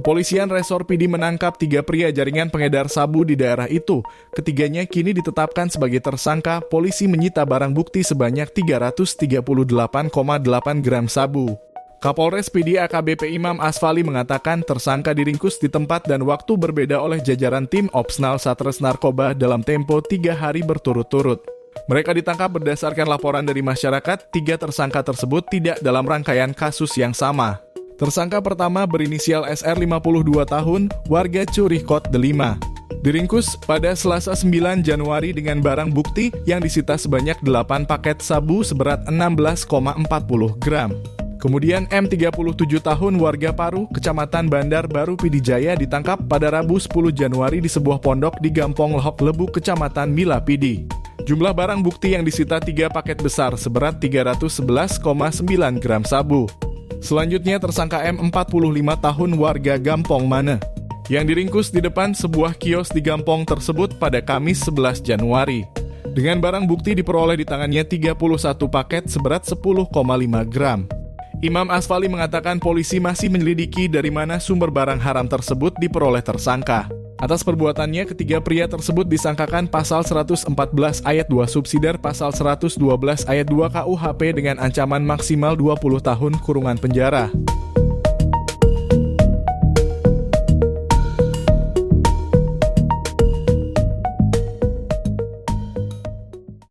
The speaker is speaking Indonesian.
Kepolisian Resor PD menangkap 3 pria jaringan pengedar sabu di daerah itu. Ketiganya kini ditetapkan sebagai tersangka. Polisi menyita barang bukti sebanyak 338,8 gram sabu. Kapolres PD AKBP Imam Asfali mengatakan tersangka diringkus di tempat dan waktu berbeda oleh jajaran tim Opsnal Satres Narkoba dalam tempo 3 hari berturut-turut. Mereka ditangkap berdasarkan laporan dari masyarakat. 3 tersangka tersebut tidak dalam rangkaian kasus yang sama. Tersangka pertama berinisial SR 52 tahun, warga Curihkot Delima. Diringkus pada Selasa 9 Januari dengan barang bukti yang disita sebanyak 8 paket sabu seberat 16,40 gram. Kemudian M 37 tahun warga Paru, Kecamatan Bandar Baru Pidijaya ditangkap pada Rabu 10 Januari di sebuah pondok di Gampong Lehok Lebu, Kecamatan Mila Pidi. Jumlah barang bukti yang disita 3 paket besar seberat 311,9 gram sabu. Selanjutnya tersangka M 45 tahun warga Gampong Mane yang diringkus di depan sebuah kios di Gampong tersebut pada Kamis 11 Januari. Dengan barang bukti diperoleh di tangannya 31 paket seberat 10,5 gram. Imam Asfali mengatakan polisi masih menyelidiki dari mana sumber barang haram tersebut diperoleh tersangka. Atas perbuatannya, ketiga pria tersebut disangkakan pasal 114 ayat 2 subsidiar pasal 112 ayat 2 KUHP dengan ancaman maksimal 20 tahun kurungan penjara.